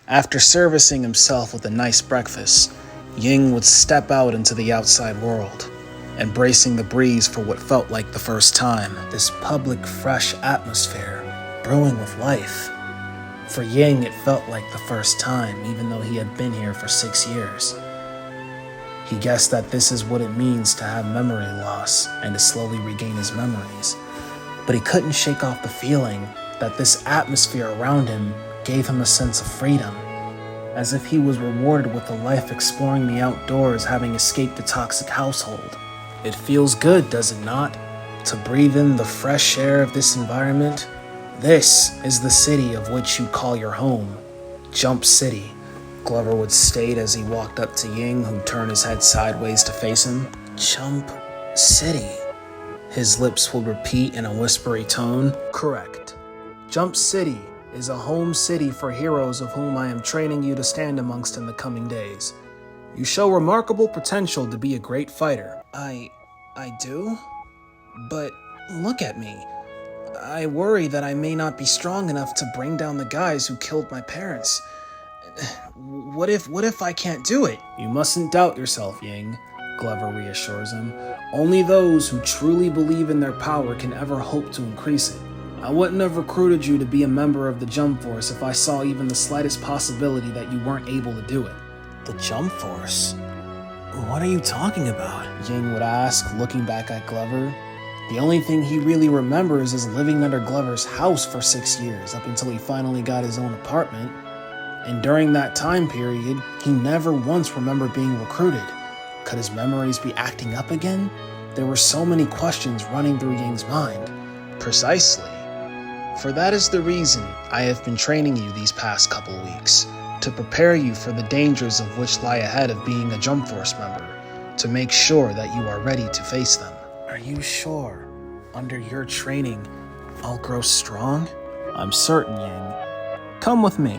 After servicing himself with a nice breakfast, Ying would step out into the outside world, embracing the breeze for what felt like the first time. This public, fresh atmosphere, brewing with life. For Ying, it felt like the first time, even though he had been here for 6 years. He guessed that this is what it means to have memory loss and to slowly regain his memories. But he couldn't shake off the feeling that this atmosphere around him gave him a sense of freedom, as if he was rewarded with a life exploring the outdoors, having escaped the toxic household. It feels good, does it not, to breathe in the fresh air of this environment? This is the city of which you call your home, Jump City, Glover would state as he walked up to Ying, who turned his head sideways to face him. Jump City, his lips would repeat in a whispery tone. Correct. Jump City is a home city for heroes of whom I am training you to stand amongst in the coming days. You show remarkable potential to be a great fighter. I do? But look at me. I worry that I may not be strong enough to bring down the guys who killed my parents. What if I can't do it? You mustn't doubt yourself, Ying, Glover reassures him. Only those who truly believe in their power can ever hope to increase it. I wouldn't have recruited you to be a member of the Jump Force if I saw even the slightest possibility that you weren't able to do it. The Jump Force? What are you talking about? Ying would ask, looking back at Glover. The only thing he really remembers is living under Glover's house for 6 years, up until he finally got his own apartment. And during that time period, he never once remembered being recruited. Could his memories be acting up again? There were so many questions running through Ying's mind. Precisely. For that is the reason I have been training you these past couple weeks, to prepare you for the dangers of which lie ahead of being a Jump Force member, to make sure that you are ready to face them. Are you sure, under your training, I'll grow strong? I'm certain, Ying. Come with me.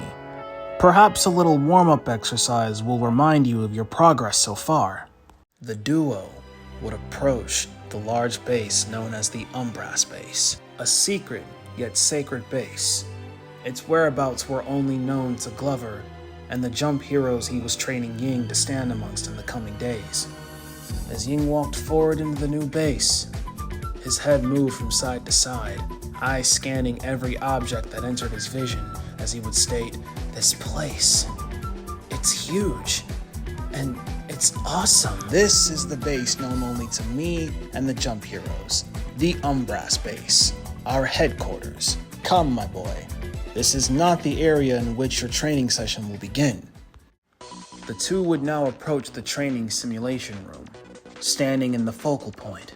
Perhaps a little warm-up exercise will remind you of your progress so far. The duo would approach the large base known as the Umbras base, a secret yet sacred base. Its whereabouts were only known to Glover and the jump heroes he was training Ying to stand amongst in the coming days. As Ying walked forward into the new base, his head moved from side to side, eyes scanning every object that entered his vision as he would state, "This place, it's huge, and it's awesome." This is the base known only to me and the Jump Heroes, the Umbras base, our headquarters. Come, my boy. This is not the area in which your training session will begin. The two would now approach the training simulation room, standing in the focal point.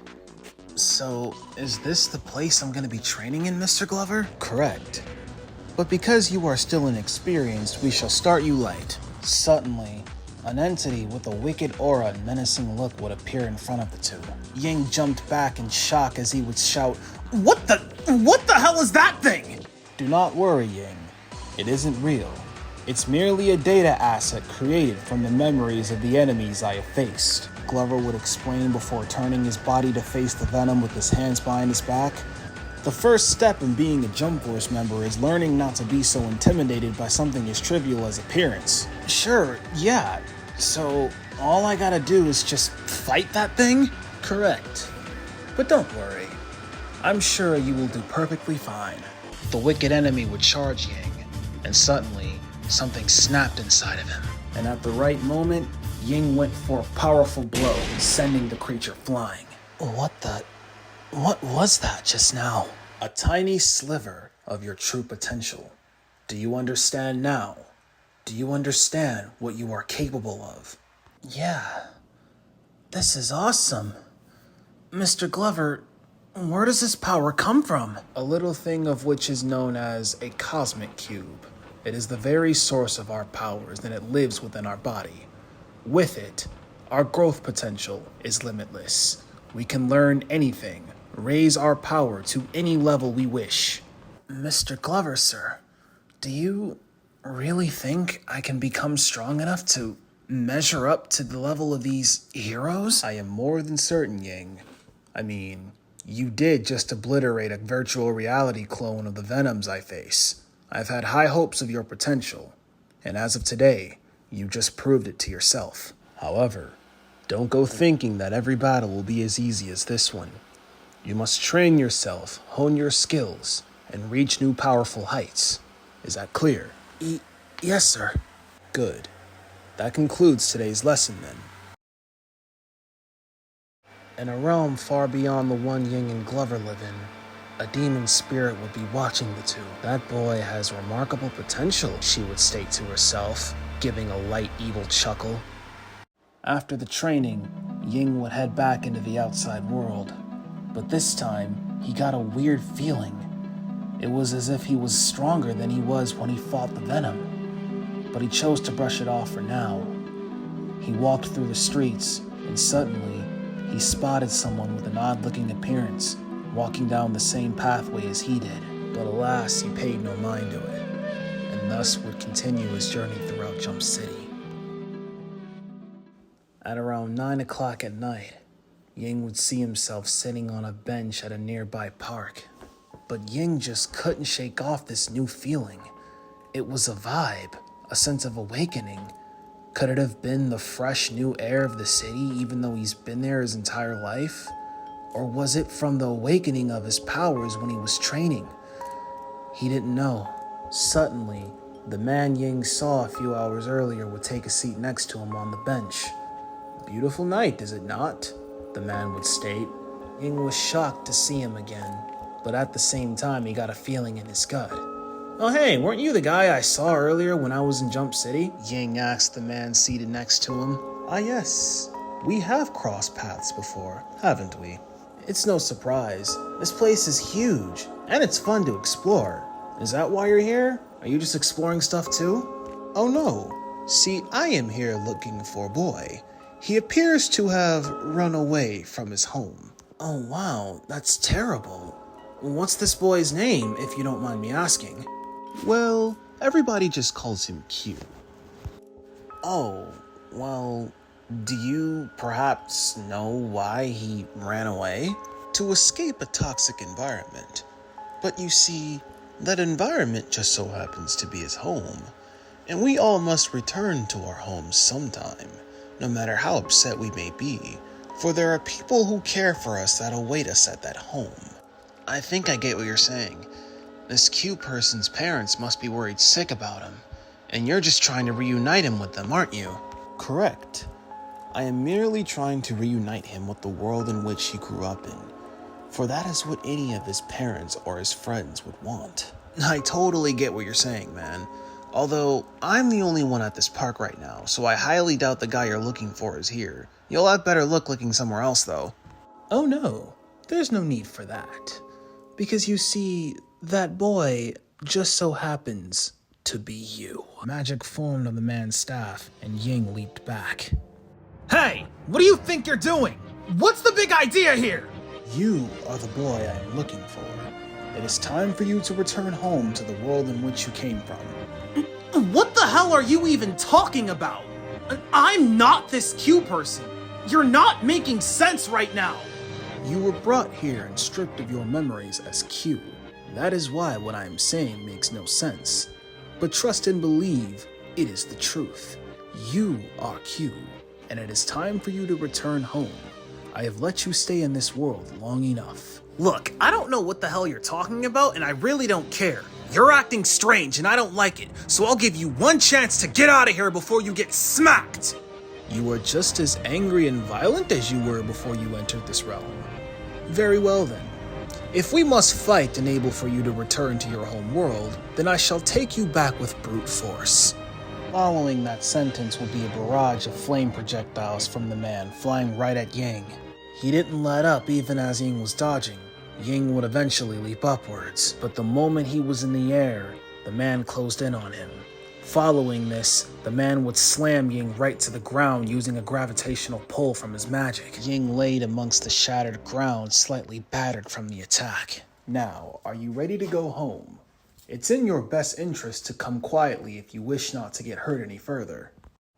So, is this the place I'm going to be training in, Mr. Glover? Correct. But because you are still inexperienced, we shall start you light. Suddenly, an entity with a wicked aura and menacing look would appear in front of the two. Ying jumped back in shock as he would shout, What the hell is that thing?" Do not worry, Ying. It isn't real. It's merely a data asset created from the memories of the enemies I have faced, Glover would explain before turning his body to face the venom with his hands behind his back. The first step in being a Jump Force member is learning not to be so intimidated by something as trivial as appearance. Sure, yeah. So, all I gotta do is just fight that thing? Correct. But don't worry. I'm sure you will do perfectly fine. The wicked enemy would charge Ying, and suddenly, something snapped inside of him. And at the right moment, Ying went for a powerful blow, sending the creature flying. What was that just now? A tiny sliver of your true potential. Do you understand now? Do you understand what you are capable of? Yeah. This is awesome. Mr. Glover, where does this power come from? A little thing of which is known as a cosmic cube. It is the very source of our powers, and it lives within our body. With it, our growth potential is limitless. We can learn anything, raise our power to any level we wish. Mr. Glover, sir, do you really think I can become strong enough to measure up to the level of these heroes? I am more than certain, Ying. I mean, you did just obliterate a virtual reality clone of the venoms I face. I've had high hopes of your potential. And as of today, you just proved it to yourself. However, don't go thinking that every battle will be as easy as this one. You must train yourself, hone your skills, and reach new powerful heights. Is that clear? Yes, sir. Good. That concludes today's lesson then. In a realm far beyond the one Ying and Glover live in, a demon spirit would be watching the two. That boy has remarkable potential, she would state to herself, giving a light evil chuckle. After the training, Ying would head back into the outside world. But this time, he got a weird feeling. It was as if he was stronger than he was when he fought the venom. But he chose to brush it off for now. He walked through the streets, and suddenly, he spotted someone with an odd-looking appearance, walking down the same pathway as he did. But alas, he paid no mind to it, and thus would continue his journey throughout Jump City. At around 9 o'clock at night, Ying would see himself sitting on a bench at a nearby park. But Ying just couldn't shake off this new feeling. It was a vibe, a sense of awakening. Could it have been the fresh new air of the city even though he's been there his entire life? Or was it from the awakening of his powers when he was training? He didn't know. Suddenly, the man Ying saw a few hours earlier would take a seat next to him on the bench. "Beautiful night, is it not?" the man would state. Ying was shocked to see him again, but at the same time he got a feeling in his gut. "Oh hey, weren't you the guy I saw earlier when I was in Jump City?" Ying asked the man seated next to him. "Ah yes, we have crossed paths before, haven't we?" "It's no surprise. This place is huge, and it's fun to explore. Is that why you're here? Are you just exploring stuff too?" "Oh no, see, I am here looking for a boy. He appears to have run away from his home." "Oh wow, that's terrible. What's this boy's name, if you don't mind me asking?" "Well, everybody just calls him Q." "Oh, well, do you perhaps know why he ran away?" "To escape a toxic environment. But you see, that environment just so happens to be his home. And we all must return to our homes sometime, no matter how upset we may be, for there are people who care for us that await us at that home." "I think I get what you're saying. This Q person's parents must be worried sick about him, and you're just trying to reunite him with them, aren't you?" "Correct. I am merely trying to reunite him with the world in which he grew up in, for that is what any of his parents or his friends would want." "I totally get what you're saying, man. Although, I'm the only one at this park right now, so I highly doubt the guy you're looking for is here. You'll have better luck looking somewhere else, though." "Oh no, there's no need for that. Because you see, that boy just so happens to be you." Magic formed on the man's staff, and Ying leaped back. Hey, what do you think you're doing? What's the big idea here? "You are the boy I am looking for. It is time for you to return home to the world in which you came from." What the hell are you even talking about? I'm not this Q person. You're not making sense right now. "You were brought here and stripped of your memories as Q. That is why what I am saying makes no sense. But trust and believe, it is the truth. You are Q, and it is time for you to return home. I have let you stay in this world long enough." Look, I don't know what the hell you're talking about, and I really don't care. You're acting strange, and I don't like it, so I'll give you one chance to get out of here before you get smacked. "You are just as angry and violent as you were before you entered this realm. Very well then. If we must fight and enable for you to return to your home world, then I shall take you back with brute force." Following that sentence would be a barrage of flame projectiles from the man flying right at Ying. He didn't let up even as Ying was dodging. Ying would eventually leap upwards, but the moment he was in the air, the man closed in on him. Following this, the man would slam Ying right to the ground using a gravitational pull from his magic. Ying laid amongst the shattered ground, slightly battered from the attack. "Now, are you ready to go home? It's in your best interest to come quietly if you wish not to get hurt any further."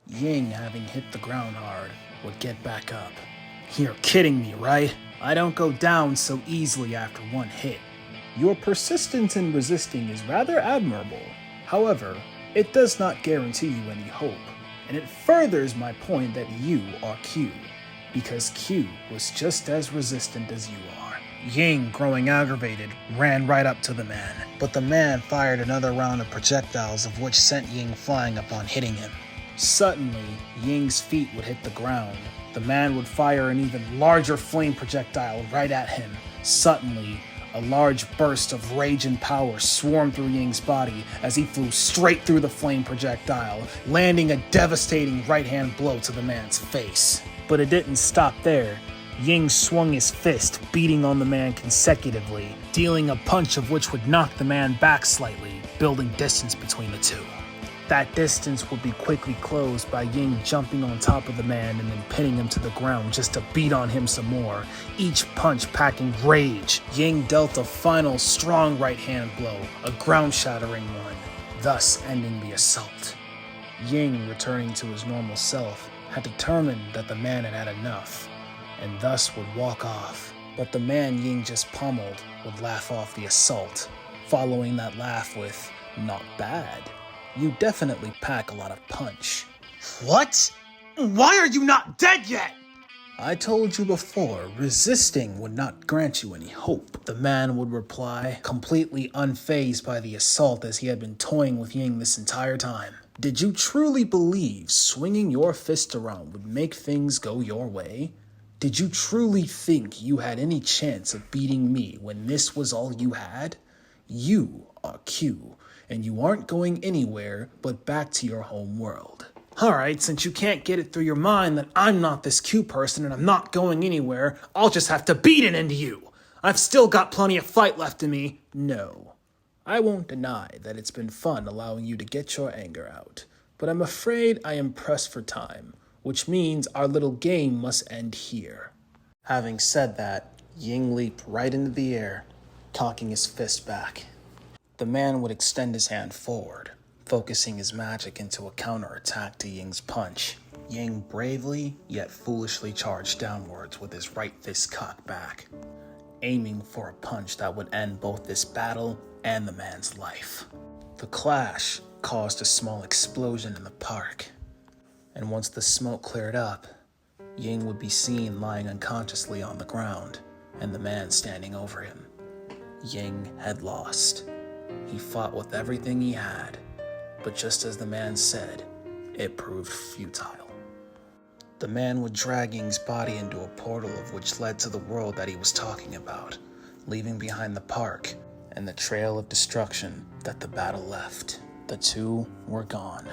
Ying, having hit the ground hard, would get back up. "You're kidding me, right? I don't go down so easily after one hit." "Your persistence in resisting is rather admirable. However, it does not guarantee you any hope, and it furthers my point that you are Q, because Q was just as resistant as you are. Ying, growing aggravated, ran right up to the man, but the man fired another round of projectiles, of which sent Ying flying upon hitting him. Suddenly, Ying's feet would hit the ground. The man would fire an even larger flame projectile right at him. Suddenly, a large burst of rage and power swarmed through Ying's body as he flew straight through the flame projectile, landing a devastating right-hand blow to the man's face. But it didn't stop there. Ying swung his fist, beating on the man consecutively, dealing a punch of which would knock the man back slightly, building distance between the two. That distance would be quickly closed by Ying jumping on top of the man and then pinning him to the ground just to beat on him some more, each punch packing rage. Ying dealt a final strong right-hand blow, a ground-shattering one, thus ending the assault. Ying, returning to his normal self, had determined that the man had had enough, and thus would walk off. But the man Ying just pummeled would laugh off the assault, following that laugh with, "Not bad. You definitely pack a lot of punch." What? Why are you not dead yet? "I told you before, resisting would not grant you any hope," the man would reply, completely unfazed by the assault as he had been toying with Ying this entire time. "Did you truly believe swinging your fist around would make things go your way? Did you truly think you had any chance of beating me when this was all you had? You are Q, and you aren't going anywhere but back to your home world." Alright, since you can't get it through your mind that I'm not this Q person and I'm not going anywhere, I'll just have to beat it into you. I've still got plenty of fight left in me. No, I won't deny that it's been fun allowing you to get your anger out, but I'm afraid I am pressed for time, which means our little game must end here. Having said that, Ying leaped right into the air, cocking his fist back. The man would extend his hand forward, focusing his magic into a counterattack to Ying's punch. Ying bravely, yet foolishly charged downwards with his right fist cocked back, aiming for a punch that would end both this battle and the man's life. The clash caused a small explosion in the park, and once the smoke cleared up, Ying would be seen lying unconsciously on the ground, and the man standing over him. Ying had lost. He fought with everything he had, but just as the man said, it proved futile. The man would drag Ying's body into a portal of which led to the world that he was talking about, leaving behind the park and the trail of destruction that the battle left. The two were gone.